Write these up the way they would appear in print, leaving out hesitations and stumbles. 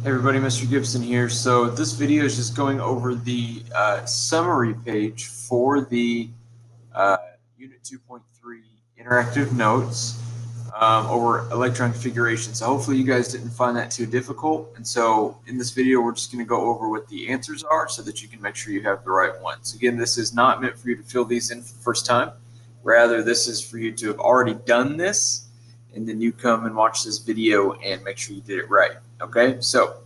Hey everybody, Mr. Gibson here. So this video is just going over the summary page for the Unit 2.3 interactive notes over electron configuration. So hopefully you guys didn't find that too difficult. And so in this video, we're just going to go over what the answers are so that you can make sure you have the right ones. Again, this is not meant for you to fill these in for the first time. Rather, this is for you to have already done this, and then you come and watch this video and make sure you did it right. Okay, so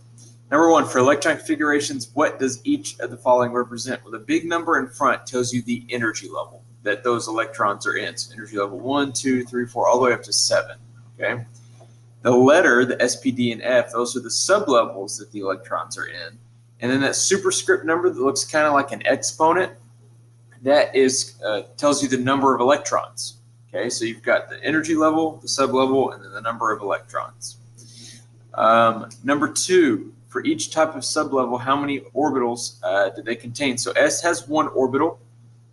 number one, for electron configurations, what does each of the following represent? Well, the big number in front tells you the energy level that those electrons are in. So energy level 1, 2, 3, 4, all the way up to 7. Okay. The letter, the S, P, D, and F, those are the sublevels that the electrons are in. And then that superscript number that looks kind of like an exponent, that is tells you the number of electrons. Okay, so you've got the energy level, the sublevel, and then the number of electrons. Number two, for each type of sublevel, how many orbitals do they contain? So S has 1 orbital,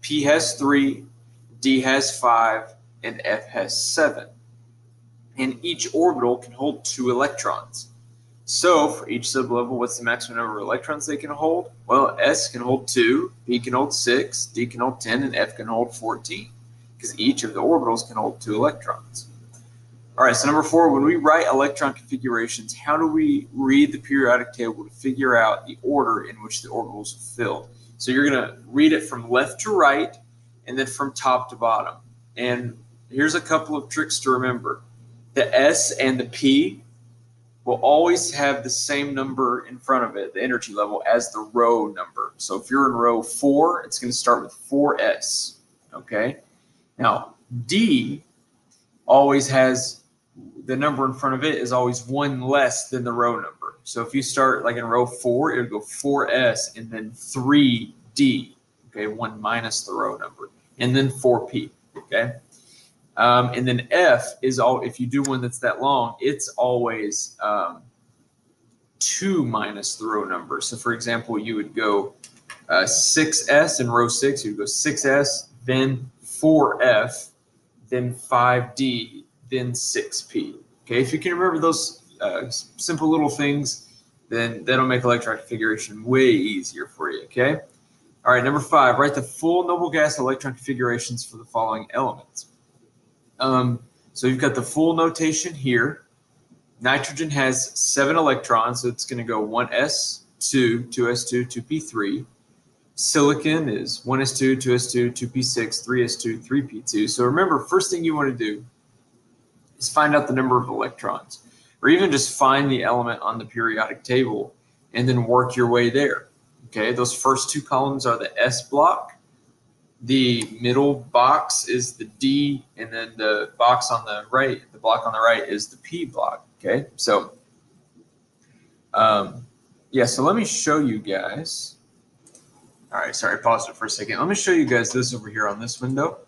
P has 3, D has 5, and F has 7. And each orbital can hold 2 electrons. So for each sublevel, what's the maximum number of electrons they can hold? Well, S can hold 2, P can hold 6, D can hold 10, and F can hold 14, because each of the orbitals can hold 2 electrons. All right, so number 4, when we write electron configurations, how do we read the periodic table to figure out the order in which the orbitals are filled? So you're going to read it from left to right and then from top to bottom. And here's a couple of tricks to remember. The S and the P will always have the same number in front of it, the energy level, as the row number. So if you're in row 4, it's going to start with 4S. Okay? Now, D always has the number in front of it is always 1 less than the row number. So if you start like in row 4, it would go 4S and then 3D, okay, 1 minus the row number, and then 4P, okay? And then F is all, if you do one that's that long, it's always 2 minus the row number. So for example, you would go 6S in row 6, you would go 6S, then 4F, then 5D, then 6P. Okay, if you can remember those simple little things, then that'll make electron configuration way easier for you, okay? All right, number 5, write the full noble gas electron configurations for the following elements. So you've got the full notation here. Nitrogen has 7 electrons, so it's going to go 1s2, 2s2, 2p3. Silicon is 1s2, 2s2, 2p6, 3s2, 3p2. So remember, first thing you want to do is find out the number of electrons, or even just find the element on the periodic table and then work your way there. Okay, those first 2 columns are the S block. The middle box is the D, and then the box on the right, the block on the right, is the P block. Okay, so yeah, so let me show you guys. All right, sorry, I paused it for a second. Let me show you guys this over here on this window.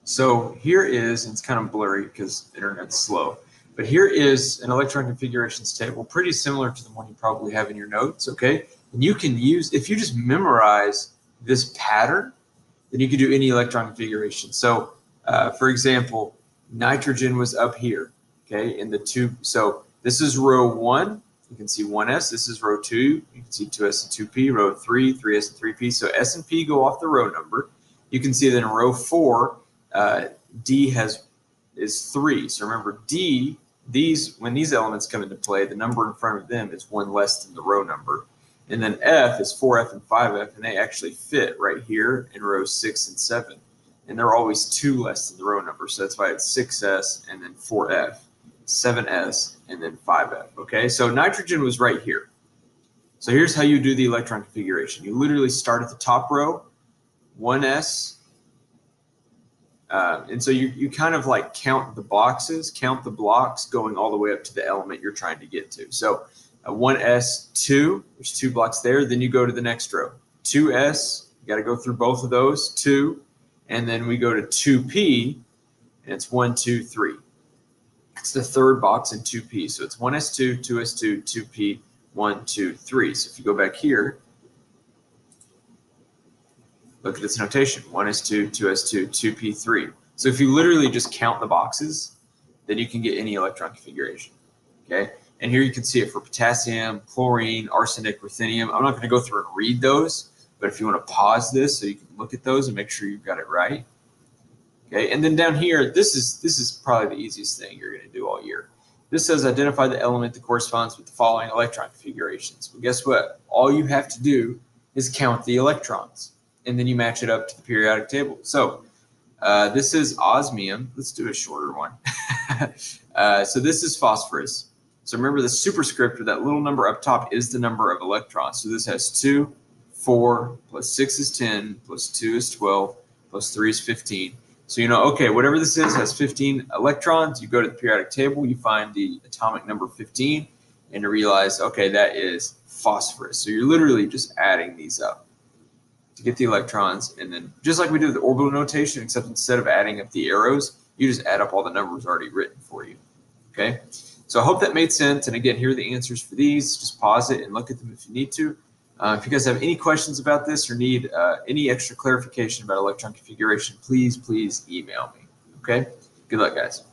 So here is, and it's kind of blurry because internet's slow, but here is an electron configurations table, pretty similar to the one you probably have in your notes, okay? And you can use, if you just memorize this pattern, then you can do any electron configuration. So for example, nitrogen was up here, okay, in the 2, so this is row 1, you can see 1s, this is row 2, you can see 2s and 2p, row 3, 3s and 3p, so s and p go off the row number. You can see that in row 4, D is 3. So remember, D, when these elements come into play, the number in front of them is 1 less than the row number. And then F is 4F and 5F, and they actually fit right here in rows 6 and 7. And they're always 2 less than the row number. So that's why it's 6S and then 4F, 7S, and then 5F. Okay, so nitrogen was right here. So here's how you do the electron configuration. You literally start at the top row, 1S, and so you kind of like count the boxes, count the blocks going all the way up to the element you're trying to get to. So 1s2, there's 2 blocks there. Then you go to the next row. 2s, you got to go through both of those, 2, and then we go to 2p, and it's 1, 2, 3. It's the 3rd box in 2p. So it's 1s2, 2s2, 2p, 1, 2, 3. So if you go back here, look at this notation, 1s2, 2s2, 2p3. So if you literally just count the boxes, then you can get any electron configuration, okay? And here you can see it for potassium, chlorine, arsenic, ruthenium. I'm not going to go through and read those, but if you want to pause this so you can look at those and make sure you've got it right. Okay, and then down here, this is probably the easiest thing you're going to do all year. This says identify the element that corresponds with the following electron configurations. Well, guess what? All you have to do is count the electrons, and then you match it up to the periodic table. So this is osmium. Let's do a shorter one. So this is phosphorus. So remember the superscript, or that little number up top, is the number of electrons. So this has 2, 4, plus 6 is 10, plus 2 is 12, plus 3 is 15. So you know, okay, whatever this is has 15 electrons. You go to the periodic table, you find the atomic number 15, and you realize, okay, that is phosphorus. So you're literally just adding these up to get the electrons, and then just like we did with the orbital notation, except instead of adding up the arrows, you just add up all the numbers already written for you. Okay, so I hope that made sense. And again, here are the answers for these. Just pause it and look at them if you need to. If you guys have any questions about this or need any extra clarification about electron configuration, please email me. Okay, good luck, guys.